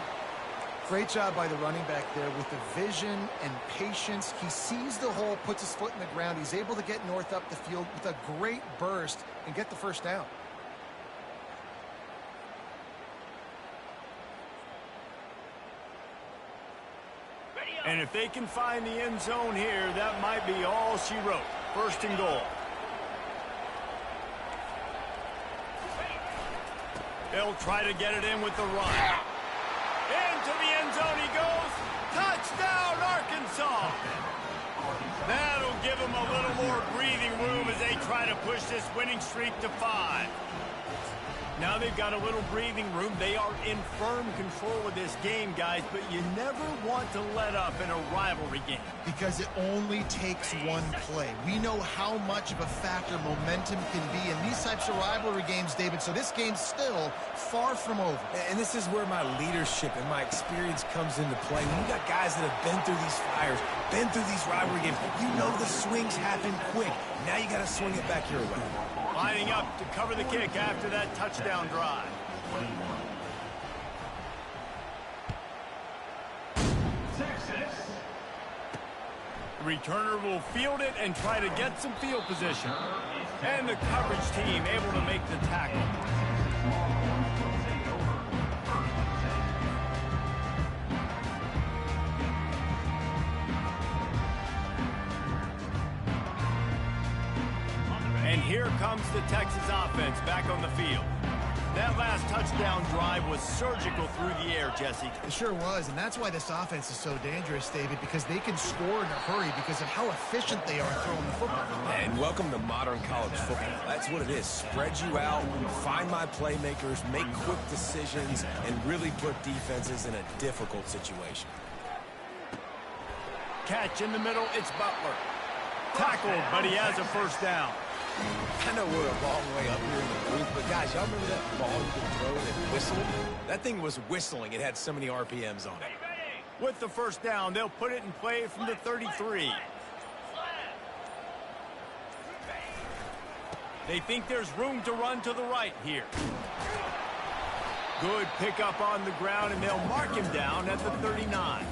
Great job by the running back there with the vision and patience. He sees the hole, puts his foot in the ground. He's able to get north up the field with a great burst and get the first down. And if they can find the end zone here, that might be all she wrote. 1st and goal. They'll try to get it in with the run. Into the end zone he goes. Touchdown, Arkansas. That'll give them a little more breathing room as they try to push this winning streak to 5. Now they've got a little breathing room. They are in firm control of this game, guys, but you never want to let up in a rivalry game. Because it only takes one play. We know how much of a factor momentum can be in these types of rivalry games, David, so this game's still far from over. And this is where my leadership and my experience comes into play. When you got guys that have been through these fires, been through these rivalry games, you know the swings happen quick. Now you got to swing it back your way. Lining up to cover the kick after that touchdown drive. Texas. The returner will field it and try to get some field position. And the coverage team able to make the tackle. And here comes the Texas offense back on the field. That last touchdown drive was surgical through the air, Jesse. It sure was, and that's why this offense is so dangerous, David, because they can score in a hurry because of how efficient they are throwing the football. And welcome to modern college football. That's what it is. Spread you out, find my playmakers, make quick decisions, and really put defenses in a difficult situation. Catch in the middle, it's Butler. Tackled, but he has a first down. I know we're a long way up here in the booth, but guys, y'all remember that ball you could throw that whistled? That thing was whistling. It had so many RPMs on it. With the first down, they'll put it in play from the 33. They think there's room to run to the right here. Good pickup on the ground, and they'll mark him down at the 39.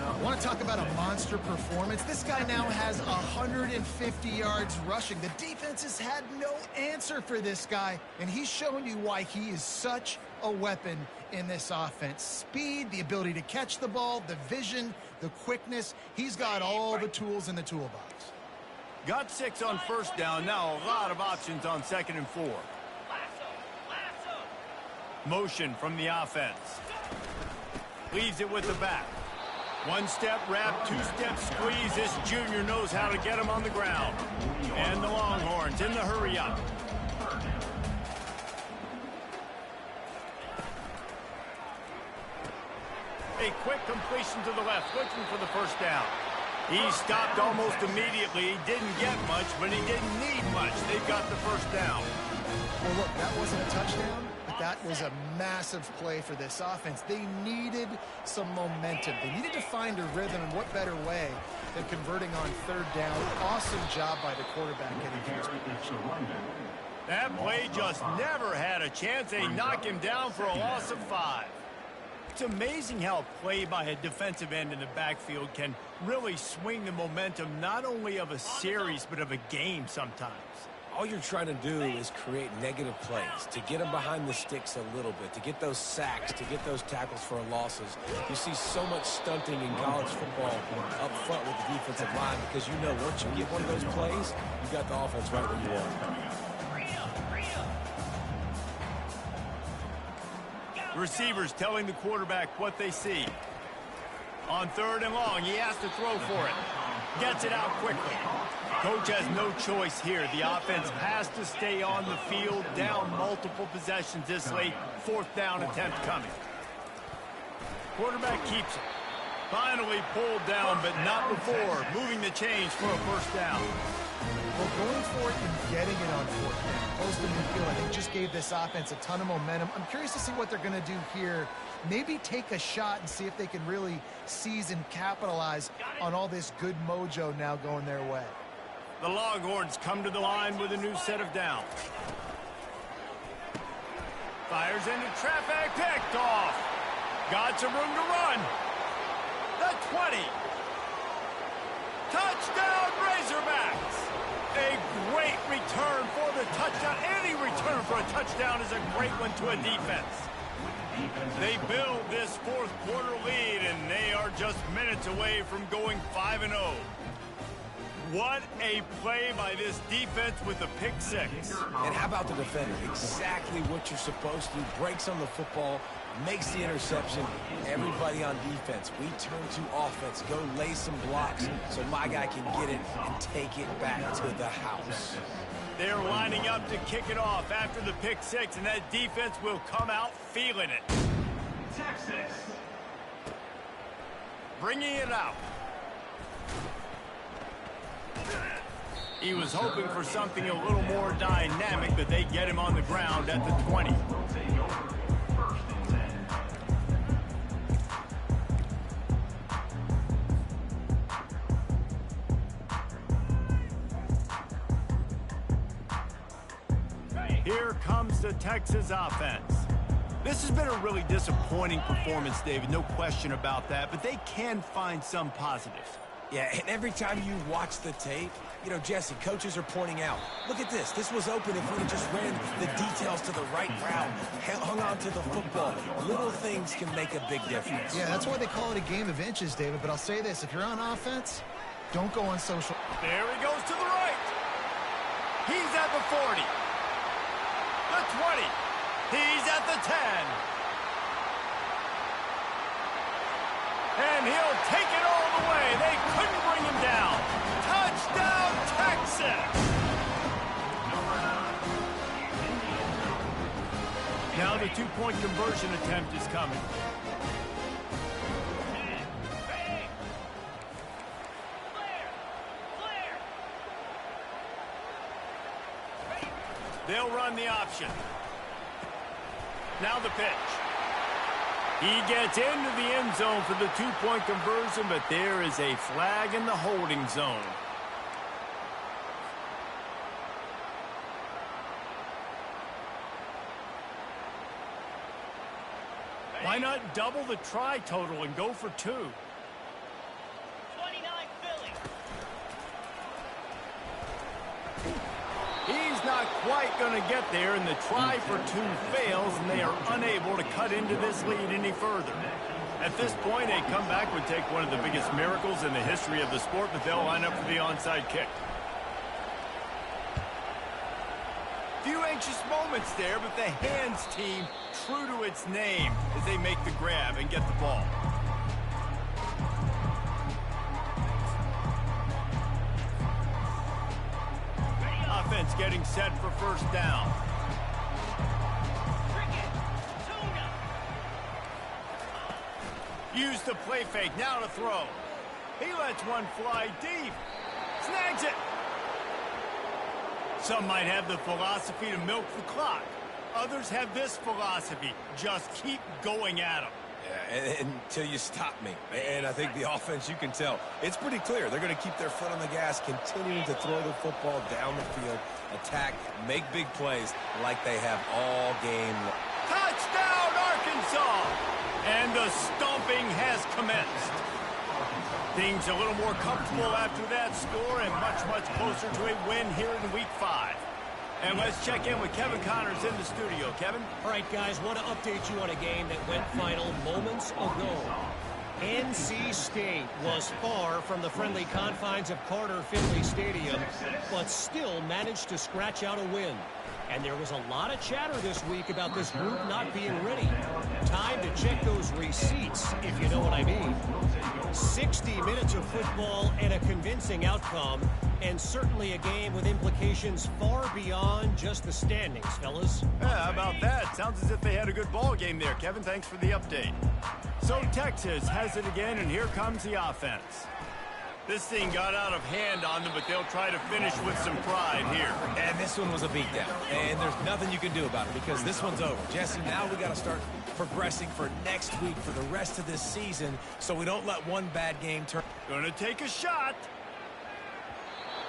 I want to talk about a monster performance. This guy now has 150 yards rushing. The defense has had no answer for this guy, and he's showing you why he is such a weapon in this offense. Speed, the ability to catch the ball, the vision, the quickness. He's got all the tools in the toolbox. Got 6 on first down. Now a lot of options on 2nd and 4. Motion from the offense. Leaves it with the back. 1-step wrap, 2-step squeeze. This junior knows how to get him on the ground. And the Longhorns in the hurry up. A quick completion to the left, looking for the first down. He stopped almost immediately. He didn't get much, but he didn't need much. They've got the first down. Well, look, that wasn't a touchdown, but that was a massive play for this offense. They needed some momentum. They needed to find a rhythm, and what better way than converting on 3rd down. Awesome job by the quarterback getting to his position. That play just never had a chance. They knock him down for a loss of 5. It's amazing how a play by a defensive end in the backfield can really swing the momentum not only of a series but of a game sometimes. All you're trying to do is create negative plays, to get them behind the sticks a little bit, to get those sacks, to get those tackles for losses. You see so much stunting in college football up front with the defensive line because you know once you get one of those plays, you got the offense right where you want. Receivers telling the quarterback what they see. On 3rd and long, he has to throw for it. Gets it out quickly. Coach has no choice here. The offense has to stay on the field, down multiple possessions this late. 4th down attempt coming. Quarterback keeps it. Finally pulled down, but not before moving the chains for a first down. Well, going for it and getting it on fourth down, close to midfield, I think just gave this offense a ton of momentum. I'm curious to see what they're going to do here. Maybe take a shot and see if they can really seize and capitalize on all this good mojo now going their way. The Longhorns come to the line with a new set of downs. Fires into traffic, picked off. Got some room to run. The 20. Touchdown, Razorbacks. A great return for the touchdown. Any return for a touchdown is a great one to a defense. They build this fourth quarter lead, and they are just minutes away from going 5-0. What a play by this defense with the pick six. And how about the defender? Exactly what you're supposed to do. Breaks on the football, makes the interception. Everybody on defense, we turn to offense. Go lay some blocks so my guy can get it and take it back to the house. They're lining up to kick it off after the pick six, and that defense will come out feeling it. Texas. Bringing it out. He was hoping for something a little more dynamic, but they get him on the ground at the 20. Will take over. First and 10. Here comes the Texas offense. This has been a really disappointing performance, David, no question about that, but they can find some positives. Yeah, and every time you watch the tape, you know, Jesse, coaches are pointing out, look at this. This was open if we had just ran the details to the right route, hung on to the football. Little things can make a big difference. Yeah, that's why they call it a game of inches, David. But I'll say this, if you're on offense, don't go on social. There he goes to the right. He's at the 40. The 20. He's at the 10. And he'll take it all the way. They couldn't bring him down. Touchdown, Texas! Now the two-point conversion attempt is coming. They'll run the option. Now the pitch. He gets into the end zone for the two-point conversion, but there is a flag in the holding zone. Why not double the try total and go for two? 29 Philly. He's not quite going to get there, and the try for two fails, and they are unable to cut into this lead any further. At this point, a comeback would take one of the biggest miracles in the history of the sport, but they'll line up for the onside kick. Few anxious moments there, but the hands team true to its name as they make the grab and get the ball. Offense getting set for first down. Use the play fake, now to throw. He lets one fly deep. Snags it. Some might have the philosophy to milk the clock. Others have this philosophy, just keep going at them. Yeah, until you stop me. And I think the offense, you can tell, it's pretty clear. They're going to keep their foot on the gas, continuing to throw the football down the field, attack, make big plays like they have all game long. Touchdown, Arkansas! And the stomping has commenced. Things a little more comfortable after that score and much, much closer to a win here in Week 5. And let's check in with Kevin Connors in the studio. Kevin? All right, guys, want to update you on a game that went final moments ago. NC State was far from the friendly confines of Carter Finley Stadium, but still managed to scratch out a win. And there was a lot of chatter this week about this group not being ready. Time to check those receipts, if you know what I mean. 60 minutes of football and a convincing outcome, and certainly a game with implications far beyond just the standings, fellas. Yeah, how about that? Sounds as if they had a good ball game there, Kevin. Thanks for the update. So Texas has it again, and here comes the offense. This thing got out of hand on them, but they'll try to finish with some pride here. And this one was a beatdown. And there's nothing you can do about it because this one's over. Jesse, now we got to start progressing for next week, for the rest of this season, so we don't let one bad game turn. Going to take a shot.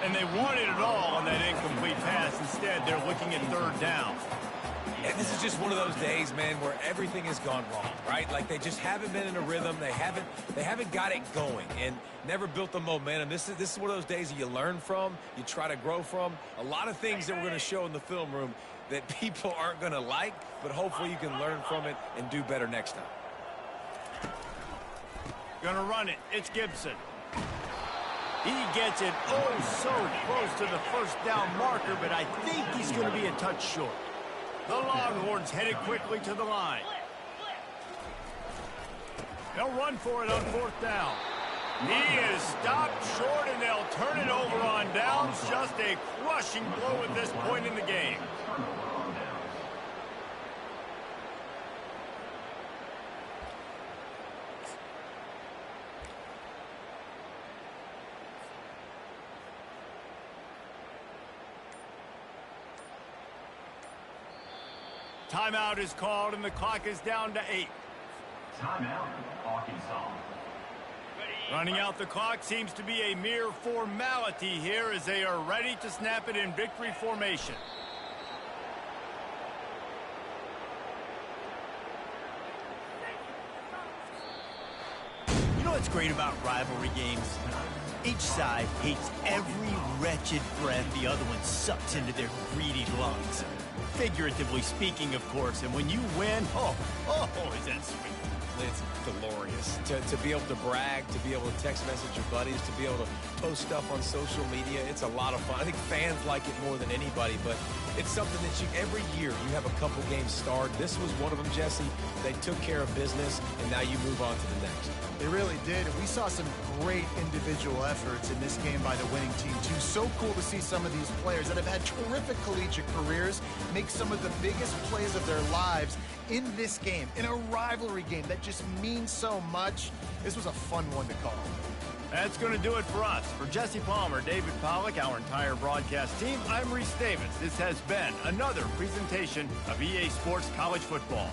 And they wanted it all on that incomplete pass. Instead, they're looking at third down. And this is just one of those days, man, where everything has gone wrong, right? Like they just haven't been in a rhythm. They haven't got it going and never built the momentum. This is one of those days that you learn from, you try to grow from. A lot of things that we're going to show in the film room that people aren't going to like, but hopefully you can learn from it and do better next time. Going to run it. It's Gibson. He gets it oh so close to the first down marker, but I think he's going to be a touch short. The Longhorns headed quickly to the line. They'll run for it on fourth down. He is stopped short, and they'll turn it over on downs. Just a crushing blow at this point in the game. Timeout is called, and the clock is down to 8. Timeout, Arkansas. Running out the clock seems to be a mere formality here as they are ready to snap it in victory formation. You know what's great about rivalry games? Each side hates every wretched breath the other one sucks into their greedy lungs. Figuratively speaking, of course, and when you win, oh, is that sweet. It's glorious to be able to brag, to be able to text message your buddies, to be able to post stuff on social media. It's a lot of fun. I think fans like it more than anybody, but it's something that every year you have a couple games starred. This was one of them, Jesse. They took care of business, and now you move on to the next. They really did, and we saw some great individual efforts in this game by the winning team, too. So cool to see some of these players that have had terrific collegiate careers make some of the biggest plays of their lives in this game, in a rivalry game that just means so much. This was a fun one to call. That's going to do it for us. For Jesse Palmer, David Pollack, our entire broadcast team, I'm Reese Davis. This has been another presentation of EA Sports College Football.